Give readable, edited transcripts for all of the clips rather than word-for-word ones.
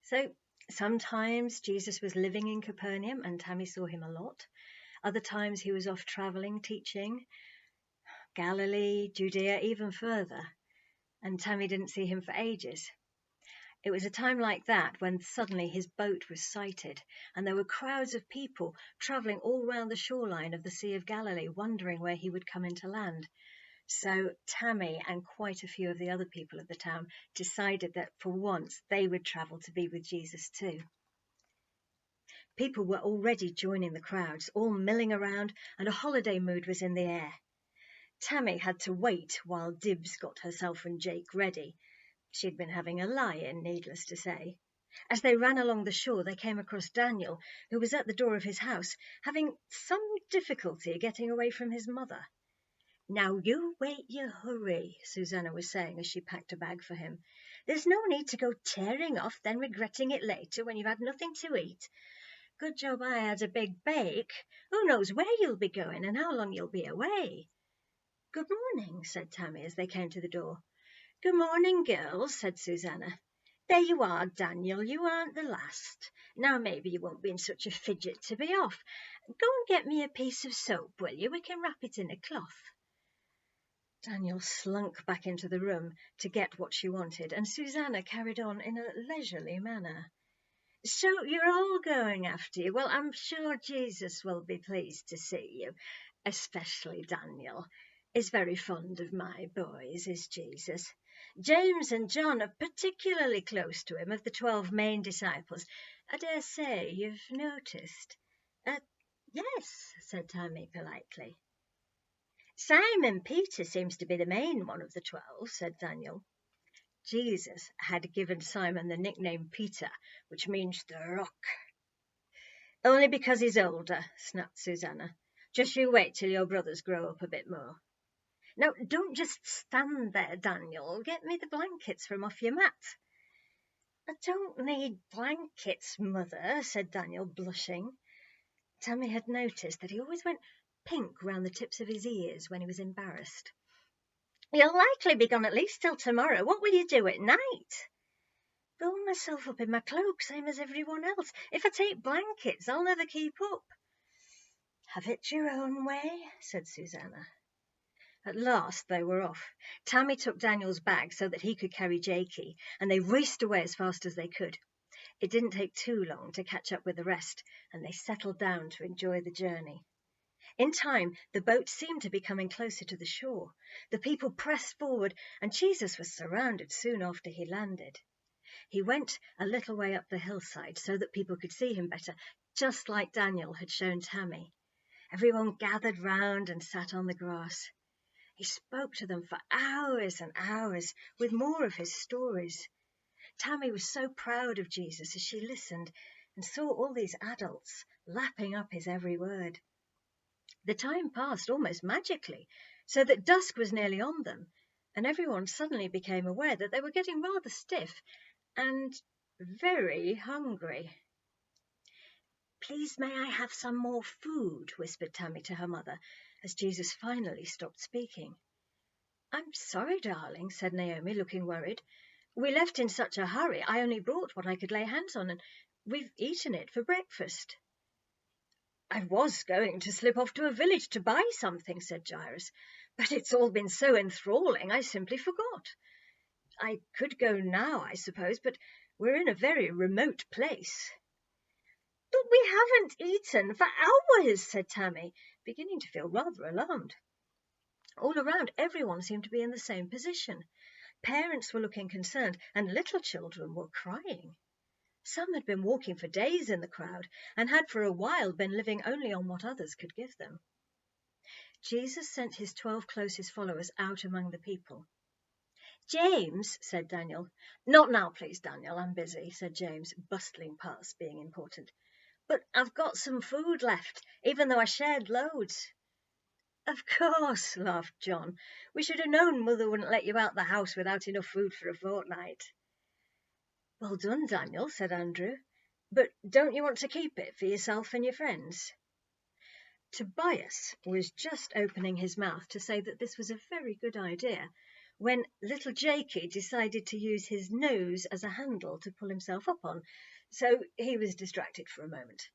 So sometimes Jesus was living in Capernaum and Tammie saw him a lot. Other times he was off travelling, teaching, Galilee, Judea, even further, and Tammie didn't see him for ages. It was a time like that when suddenly his boat was sighted, and there were crowds of people travelling all round the shoreline of the Sea of Galilee, wondering where he would come into land. So Tammie and quite a few of the other people of the town decided that for once they would travel to be with Jesus too. People were already joining the crowds, all milling around, and a holiday mood was in the air. Tammie had to wait while Dibs got herself and Jake ready. She'd been having a lie-in, needless to say. As they ran along the shore, they came across Daniel, who was at the door of his house, having some difficulty getting away from his mother. "Now you wait your hurry," Susanna was saying as she packed a bag for him. "There's no need to go tearing off, then regretting it later when you've had nothing to eat. Good job I had a big bake. Who knows where you'll be going and how long you'll be away?" "Good morning," said Tammie as they came to the door. "Good morning, girls," said Susanna. "There you are, Daniel, you aren't the last. Now maybe you won't be in such a fidget to be off. Go and get me a piece of soap, will you? We can wrap it in a cloth." Daniel slunk back into the room to get what she wanted, and Susanna carried on in a leisurely manner. "So you're all going after you? Well, I'm sure Jesus will be pleased to see you, especially Daniel. Is very fond of my boys, is Jesus. James and John are particularly close to him, of the 12 main disciples. I dare say you've noticed." Yes," said Tammie politely. "Simon Peter seems to be the main one of the 12, said Daniel. Jesus had given Simon the nickname Peter, which means the rock. "Only because he's older," snapped Susanna. "Just you wait till your brothers grow up a bit more. Now, don't just stand there, Daniel. Get me the blankets from off your mat." "I don't need blankets, Mother," said Daniel, blushing. Tammie had noticed that he always went pink round the tips of his ears when he was embarrassed. "You'll likely be gone at least till tomorrow. What will you do at night?" "Roll myself up in my cloak, same as everyone else. If I take blankets, I'll never keep up." "Have it your own way," said Susanna. At last they were off. Tammie took Daniel's bag so that he could carry Jakey, and they raced away as fast as they could. It didn't take too long to catch up with the rest, and they settled down to enjoy the journey. In time, the boat seemed to be coming closer to the shore. The people pressed forward, and Jesus was surrounded soon after he landed. He went a little way up the hillside so that people could see him better, just like Daniel had shown Tammie. Everyone gathered round and sat on the grass. He spoke to them for hours and hours with more of his stories. Tammie was so proud of Jesus as she listened and saw all these adults lapping up his every word. The time passed almost magically, so that dusk was nearly on them, and everyone suddenly became aware that they were getting rather stiff and very hungry. "Please, may I have some more food?" whispered Tammie to her mother, as Jesus finally stopped speaking. "I'm sorry, darling," said Naomi, looking worried. "We left in such a hurry. I only brought what I could lay hands on, and we've eaten it for breakfast." "I was going to slip off to a village to buy something," said Jairus, "but it's all been so enthralling I simply forgot. I could go now, I suppose, but we're in a very remote place." "But we haven't eaten for hours," said Tammie, beginning to feel rather alarmed. All around, everyone seemed to be in the same position. Parents were looking concerned, and little children were crying. Some had been walking for days in the crowd, and had for a while been living only on what others could give them. Jesus sent his 12 closest followers out among the people. "James," said Daniel. "Not now, please, Daniel, I'm busy," said James, bustling past, being important. "But I've got some food left, even though I shared loads." "Of course," laughed John. "We should have known Mother wouldn't let you out the house without enough food for a fortnight." "Well done, Daniel," said Andrew. "But don't you want to keep it for yourself and your friends?" Tobias was just opening his mouth to say that this was a very good idea, when little Jakey decided to use his nose as a handle to pull himself up on, so he was distracted for a moment.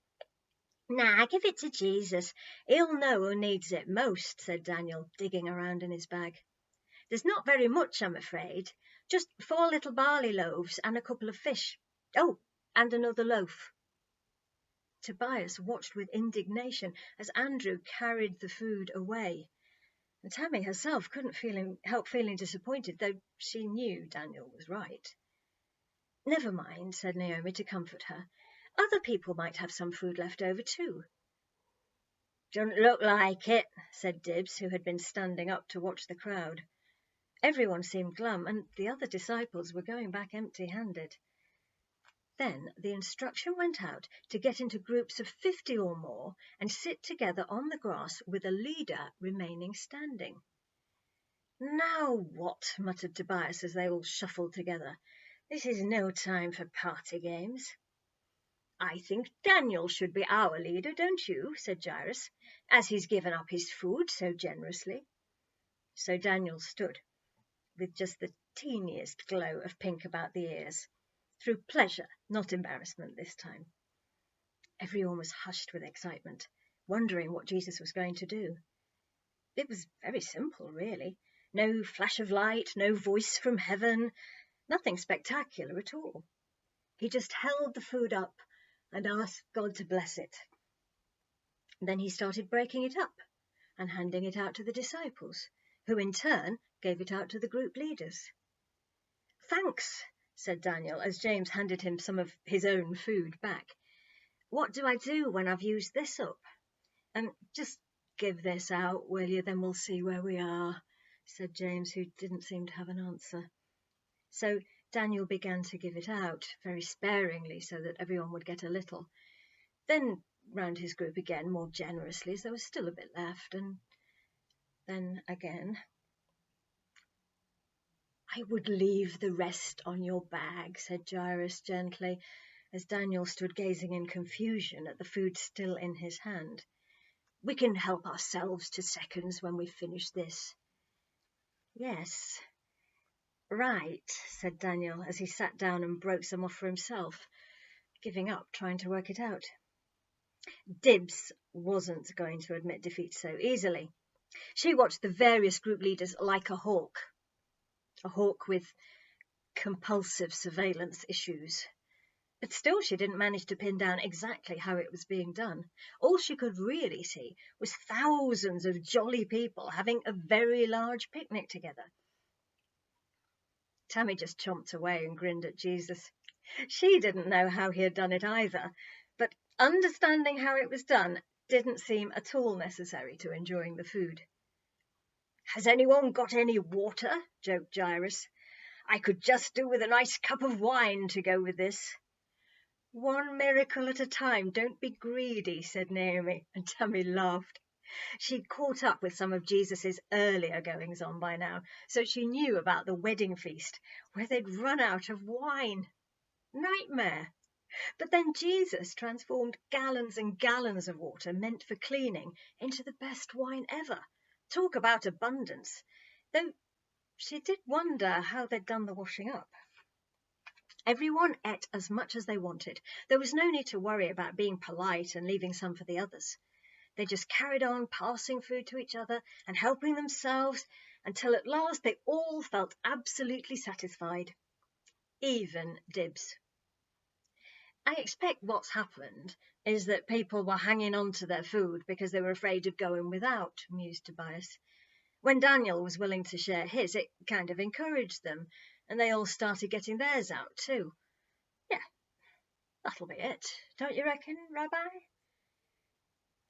"Nah, give it to Jesus. He'll know who needs it most," said Daniel, digging around in his bag. "There's not very much, I'm afraid. Just 4 little barley loaves and a couple of fish. Oh, and another loaf." Tobias watched with indignation as Andrew carried the food away. And Tammie herself couldn't help feeling disappointed, though she knew Daniel was right. "Never mind," said Naomi to comfort her. "Other people might have some food left over too." "Doesn't look like it," said Dibs, who had been standing up to watch the crowd. Everyone seemed glum, and the other disciples were going back empty-handed. Then the instruction went out to get into groups of 50 or more and sit together on the grass with a leader remaining standing. "Now what?" muttered Tobias as they all shuffled together. "This is no time for party games." "I think Daniel should be our leader, don't you?" said Jairus, "as he's given up his food so generously." So Daniel stood, with just the teeniest glow of pink about the ears, through pleasure, not embarrassment this time. Everyone was hushed with excitement, wondering what Jesus was going to do. It was very simple, really. No flash of light, no voice from heaven, nothing spectacular at all. He just held the food up and asked God to bless it. Then he started breaking it up and handing it out to the disciples, who in turn gave it out to the group leaders. "Thanks," said Daniel, as James handed him some of his own food back. "What do I do when I've used this up?" "Just give this out, will you? Then we'll see where we are," said James, who didn't seem to have an answer. So Daniel began to give it out, very sparingly, so that everyone would get a little. Then round his group again, more generously, as there was still a bit left, and then again. "I would leave the rest on your bag," said Jairus gently, as Daniel stood gazing in confusion at the food still in his hand. "We can help ourselves to seconds when we've finished this." "Yes, right," said Daniel, as he sat down and broke some off for himself, giving up trying to work it out. Dibs wasn't going to admit defeat so easily. She watched the various group leaders like a hawk with compulsive surveillance issues. But still she didn't manage to pin down exactly how it was being done. All she could really see was thousands of jolly people having a very large picnic together. Tammie just chomped away and grinned at Jesus. She didn't know how he had done it either, but understanding how it was done didn't seem at all necessary to enjoying the food. "Has anyone got any water?" joked Jairus. "I could just do with a nice cup of wine to go with this." "One miracle at a time, don't be greedy," said Naomi, and Tammie laughed. She'd caught up with some of Jesus's earlier goings-on by now, so she knew about the wedding feast, where they'd run out of wine. Nightmare! But then Jesus transformed gallons and gallons of water meant for cleaning into the best wine ever. Talk about abundance, though she did wonder how they'd done the washing up. Everyone ate as much as they wanted. There was no need to worry about being polite and leaving some for the others. They just carried on passing food to each other and helping themselves until at last they all felt absolutely satisfied. Even Dibs. "I expect what's happened is that people were hanging on to their food because they were afraid of going without," mused Tobias. "When Daniel was willing to share his, it kind of encouraged them, and they all started getting theirs out too. Yeah, that'll be it, don't you reckon, Rabbi?"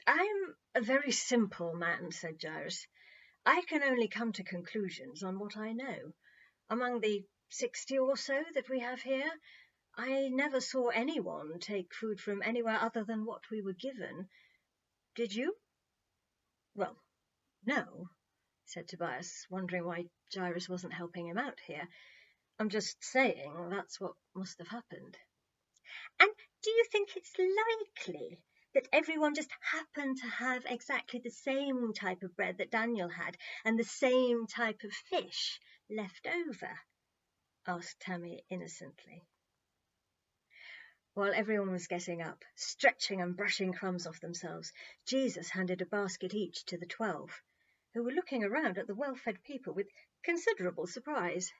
"I'm a very simple man," said Jairus. "I can only come to conclusions on what I know. Among the 60 or so that we have here, I never saw anyone take food from anywhere other than what we were given. Did you?" "Well, no," said Tobias, wondering why Jairus wasn't helping him out here. "I'm just saying that's what must have happened." "And do you think it's likely that everyone just happened to have exactly the same type of bread that Daniel had and the same type of fish left over?" asked Tammie innocently. While everyone was getting up, stretching and brushing crumbs off themselves, Jesus handed a basket each to the 12, who were looking around at the well-fed people with considerable surprise.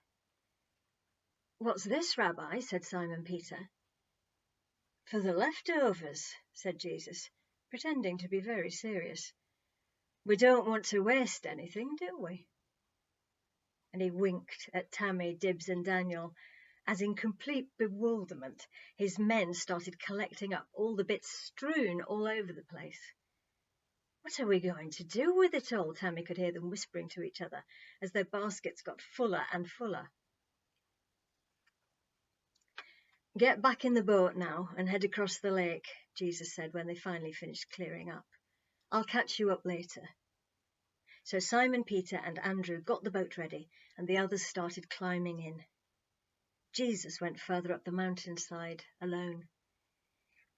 "What's this, Rabbi?" said Simon Peter. "For the leftovers," said Jesus, pretending to be very serious. "We don't want to waste anything, do we?" And he winked at Tammie, Dibs and Daniel, as in complete bewilderment his men started collecting up all the bits strewn all over the place. "What are we going to do with it all?" Tammie could hear them whispering to each other as their baskets got fuller and fuller. "Get back in the boat now and head across the lake," Jesus said when they finally finished clearing up. "I'll catch you up later." So Simon Peter and Andrew got the boat ready and the others started climbing in. Jesus went further up the mountainside alone.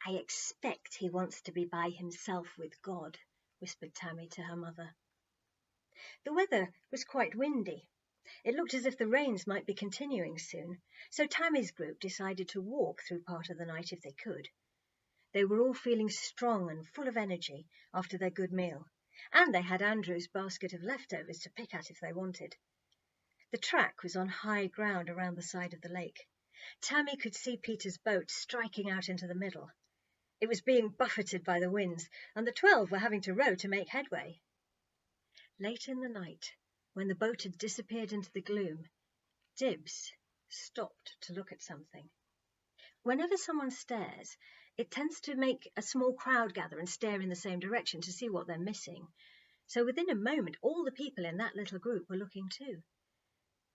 "I expect he wants to be by himself with God," whispered Tammie to her mother. The weather was quite windy. It looked as if the rains might be continuing soon, so Tammie's group decided to walk through part of the night if they could. They were all feeling strong and full of energy after their good meal, and they had Andrew's basket of leftovers to pick at if they wanted. The track was on high ground around the side of the lake. Tammie could see Peter's boat striking out into the middle. It was being buffeted by the winds, and the 12 were having to row to make headway. Late in the night, when the boat had disappeared into the gloom, Dibs stopped to look at something. Whenever someone stares, it tends to make a small crowd gather and stare in the same direction to see what they're missing. So within a moment, all the people in that little group were looking too.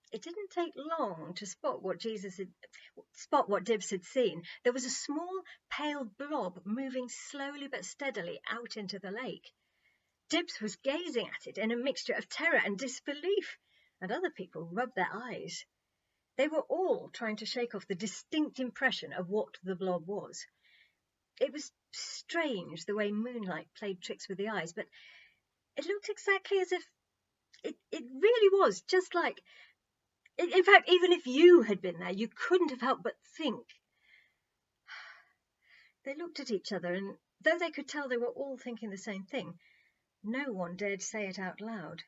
It didn't take long to spot what Dibs had seen. There was a small, pale blob moving slowly but steadily out into the lake. Dibs was gazing at it in a mixture of terror and disbelief, and other people rubbed their eyes. They were all trying to shake off the distinct impression of what the blob was. It was strange the way moonlight played tricks with the eyes, but it looked exactly as if it really was just like... In fact, even if you had been there, you couldn't have helped but think. They looked at each other, and though they could tell they were all thinking the same thing, no one dared say it out loud.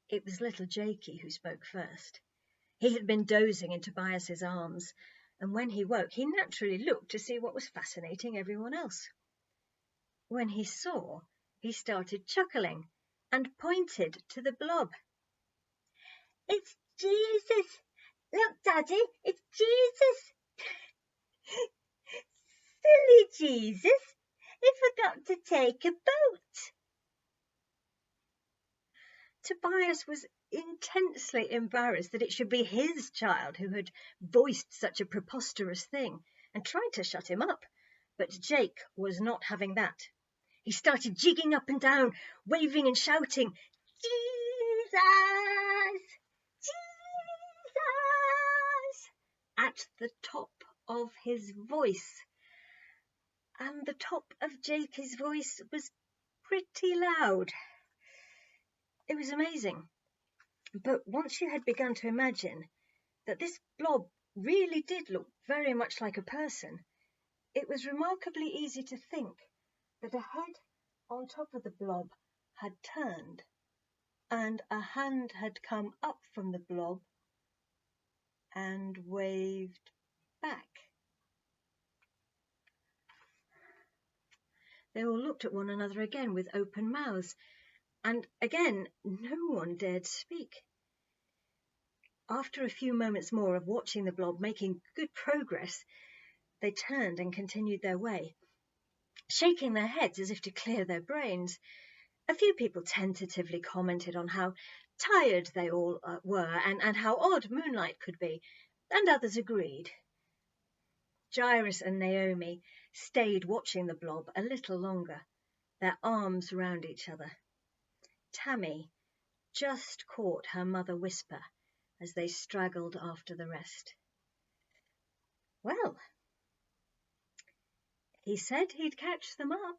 It was little Jakey who spoke first. He had been dozing in Tobias's arms, and when he woke, he naturally looked to see what was fascinating everyone else. When he saw, he started chuckling and pointed to the blob. "It's Jesus! Look, Daddy, it's Jesus! Silly Jesus! He forgot to take a boat!" Tobias was intensely embarrassed that it should be his child who had voiced such a preposterous thing and tried to shut him up, but Jake was not having that. He started jigging up and down, waving and shouting, "Jesus! Jesus!" at the top of his voice. And the top of Jakey's voice was pretty loud. It was amazing. But once you had begun to imagine that this blob really did look very much like a person, it was remarkably easy to think that a head on top of the blob had turned, and a hand had come up from the blob and waved back. They all looked at one another again with open mouths, and again no one dared speak. After a few moments more of watching the blob making good progress, they turned and continued their way, shaking their heads as if to clear their brains. A few people tentatively commented on how tired they all were and how odd moonlight could be, and others agreed. Jairus and Naomi stayed watching the blob a little longer, their arms round each other. Tammie just caught her mother whisper as they straggled after the rest. "Well, he said he'd catch them up."